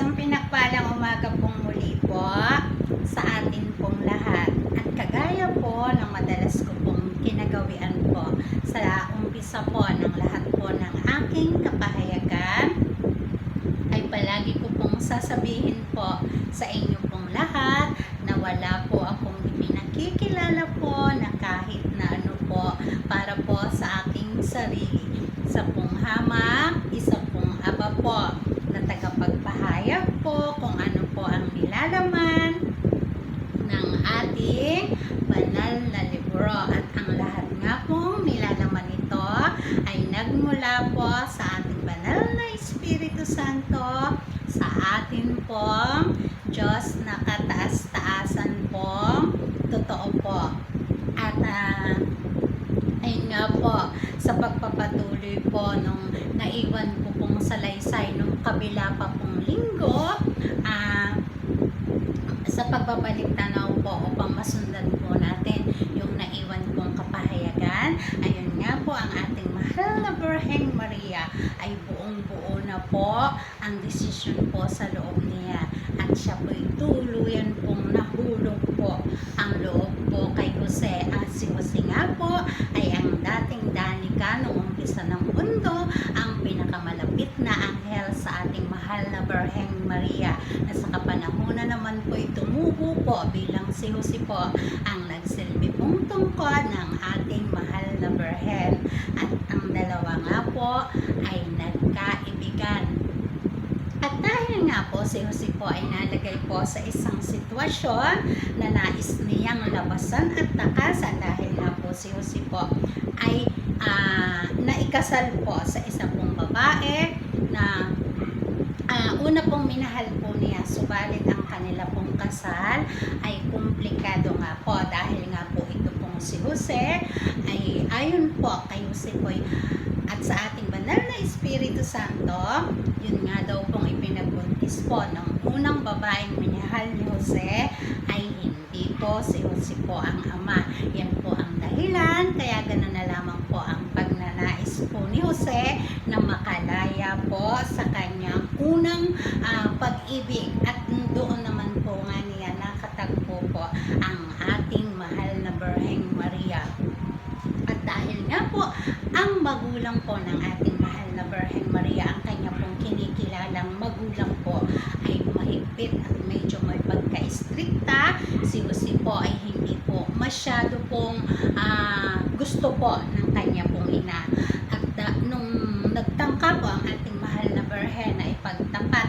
Isang pinagpalang umaga pong muli po sa atin pong lahat. At kagaya po ng madalas ko pong kinagawian po sa umpisa po ng lahat po ng aking kapahayagan, ay palagi ko pong sasabihin po sa inyo pong lahat na wala po akong ipinakikilala po na kahit na ano po para po sa aking sarili. Isa pong hamak, isa pong aba po na tagapagpahayag po kung ano po ang nilalaman ng ating banal na libro. At ang lahat nga pong nilalaman nito ay nagmula po sa ating banal na Espiritu Santo, sa atin pong Diyos na kataas-taasan pong totoo po. At ayun nga po, sa pagpapatuloy po nung naiwan ko pong salaysay nung kabila pa pong linggo, sa pagbabalik tanaw po upang masundan po natin yung naiwan kong kapahayagan. Ayun nga po, ang ating mahal na Birheng Maria ay buong-buo na po ang desisyon po sa loob niya. At siya po'y tuluyan pong nahulog po ang loob po kay Jose. At si Jose nga po ay ang dating danika noong umpisa ng mundo, ang pinakamalapit na anghel sa ating mahal na Birheng Maria, na sa kapanahunan naman po tumubo po bilang si Jose po ang nagsilbi pong tungkod ng ating mahal na Birhen. At ang dalawa nga po ay nagkaibigan. At dahil nga po si Jose po ay nalagay po sa isang sitwasyon na nais niyang labasan at takasan, dahil nga po si Jose po ay naikasal po sa isa pong babae na una pong minahal po niya, subalit ang kanila pong kasal ay komplikado nga po, dahil nga po ito pong si Jose ay ayon po kay Jose po at sa ating banal na Espiritu Santo, yun nga daw pong ipinagbuntis po ng unang babaeng minahal ni Jose ay hindi po si Jose po ang ama. Yan po ang dahilan kaya ganun na lamang po ang pagnanais po ni Jose na makalaya po sa kanyang unang pag-ibig. At doon naman po nga niya nakatagpo po ang ating mahal na Birheng Maria. At dahil nga po ang magulang po ng ating mahal na Birheng Maria, ang kanya pong kinikilalang magulang po ay mahigpit at medyo may pagka-istrikta, si Jose po ay hindi po masyado pong gusto po ng kanya pong ina. At nung nagtangka po ang ating mahal na Birhen na ipagtapat